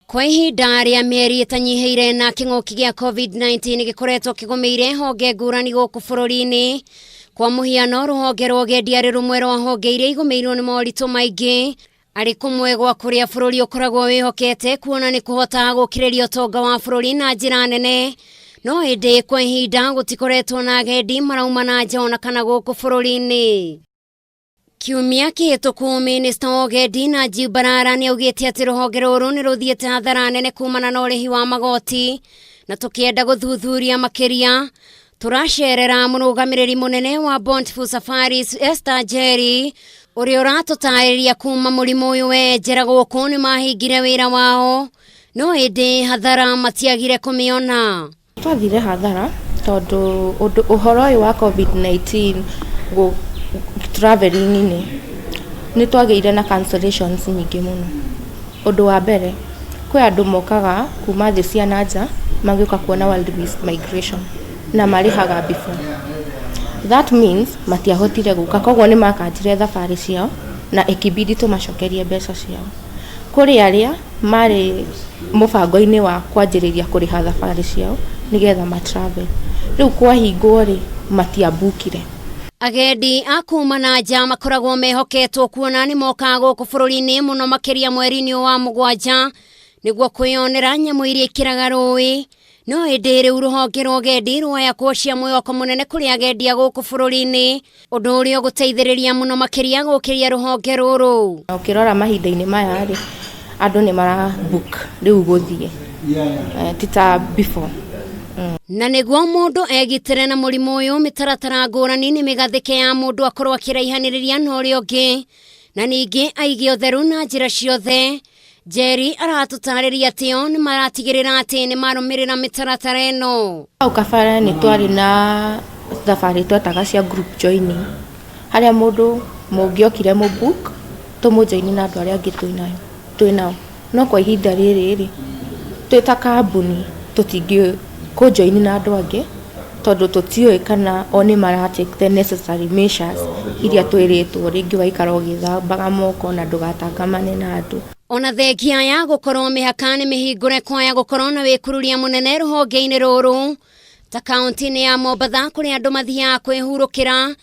Kwa ihinda rĩa mĩeri ĩtanyiheire na kĩng'ũki gĩa COVID-19 gĩkoretwo kĩgũmĩire honge ngũrani gũkũ bũrũri-inĩ. Kwa mũhiano, rũhonge rwa ũgendi arĩ rumwe rwa honge iria igũmĩirwo nĩ moritũ maingĩ, arĩ kũmwe gwa kũrĩa bũrũri ũkoragwo wĩhokete kuona nĩ kũhota gũkĩrĩria ũtonga wa bũrũri na njĩra nene. No hĩndĩ kwa ihinda gũtikoretwo na agendi marauma na nja ona kana gũkũ bũrũri-inĩ. Kiumia kĩhĩtũku Minista wa ũgendi Najib Balala nĩaugĩte atĩ rũhonge rũrũ nĩ rũthiĩte hathara nene kumana na ũrĩhi wa magoti, na tũkĩenda gũthuthuria makĩria tũracerera mũrũgamĩrĩri mũnene wa Bountiful Safaris Esther Njeri, ũrĩa ũratũtarĩria kuma mũrimũ ũyũ wenjera gũkũ nĩ mahingire wĩra wao, no hĩndĩ hathara matiagire kũmĩona. Twathire hathara tondũ ũhoro ũyũ wa COVID-19 traveling ni twagĩire na cancellations nyingĩ mũno. Ũndũ wa mbere, kwĩ andũ mokaga kuma thĩ cia nanja magĩũka kuona world migration na marĩhaga before. That means matiahotire gũka, koguo nĩ makanjire thabarĩ ciao na ikibidi tũmacokerie mbeca ciao. Kũrĩ arĩa marĩ mũbango-inĩ wa kwanjĩrĩria kũrĩha thabarĩ ciao nĩgetha matravel. Rĩu kwahingwo rĩ matiambukire. Agendi a kuma na nja makoragwo mehoketwo kuona nĩ moka gũkũ bũrũri-inĩ mũno makĩria mweri-inĩ wa mũgwanja nĩguo kwĩyonera nyamũ iria ikĩraga rũĩ. No hĩndĩ rĩu rũhonge rwa ũgendi ruoya kuocia mwĩhoko mũnene kũrĩ agendi a gũkũ bũrũri-inĩ, ũndũ ũrĩa ũgũteithĩrĩria mũno makĩria gũkĩria rũhonge rũrũ. Ũkĩrora mahinda-inĩ maya rĩ, andũ nĩ mara book rĩu gũthiĩ tita before. Na nĩguo mũndũ egitĩre na mũrimũ ũyũ, mĩtaratara ngũrani nĩ mĩgathĩke ya mũndũ akorwo akĩraihanĩrĩria na ũrĩa ũngĩ, na ningĩ aige ũtheru na njĩra ciothe. Njeri aratũtarĩria atĩ o nĩ maratigĩrĩra atĩ nĩ marũmĩrĩra mĩtaratara ĩno. Hau kabere nĩ twarĩ na thabarĩ twetaga cia group joining, harĩa mũndũ mũngĩokire mũbook tũmũjoini na andũ arĩa angĩ twĩnao. No kwa ihinda rĩrĩ rĩ, twĩ ta kambuni tũtingĩ kũjoini na andũ angĩ tondũ tũtiũĩ kana o nĩ mara take the necessary measures iria twĩrĩtwo, rĩngĩ waikara ũgĩthambaga moko na ndũgatangamane na andũ. Ona thengia ya gũkorwo mĩhaka nĩ mĩhingũre kwaya gũkorwo na wĩkururia mũnene rũhonge-inĩ rũrũ, ta kaunti-inĩ ya Mombatha kũrĩa andũ mathiaga kwĩhurũkĩra,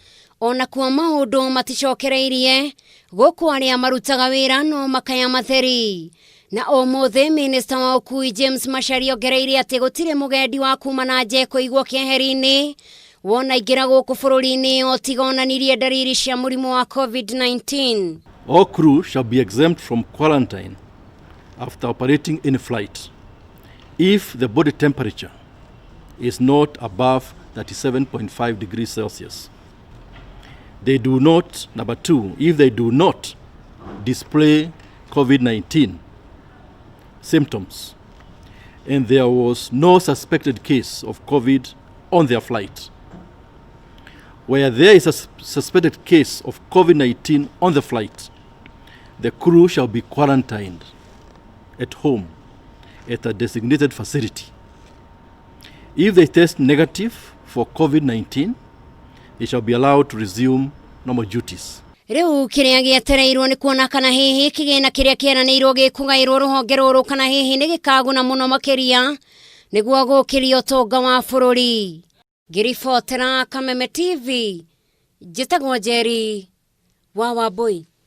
ona kuo maũndũ maticokereirie, gũkũ arĩa marutaga wĩra no makaya matheri. Na ũmũthĩ Minista wa ũkui James Macharia ongereire atĩ gũtirĩ mũgendi wa kuma na nja kũigwo keheri-inĩ wona ingĩra gũkũ bũrũri-inĩ o tiga onanirie ndariri cia mũrimũ wa COVID-19. All crew shall be exempt from quarantine after operating in flight if the body temperature is not above 37.5 degrees Celsius. They do not, number two, if they do not display COVID-19 symptoms and there was no suspected case of COVID on their flight. Where there is a suspected case of COVID-19 on the flight, the crew shall be quarantined at home at a designated facility. If they test negative for COVID-19, they shall be allowed to resume normal duties. Rĩu kĩrĩa gĩetereirwo nĩ kuona kana hihi kĩgĩna kĩrĩa kĩeranĩirwo gĩkũgaĩrwo rũhonge rũrũ kana hihi nĩ gĩkaguna mũno makĩria nĩguo gũkĩria ũtonga wa bũrũri. Ngĩribotera Kameme TV, njĩtagwo Njeri wa Wambui.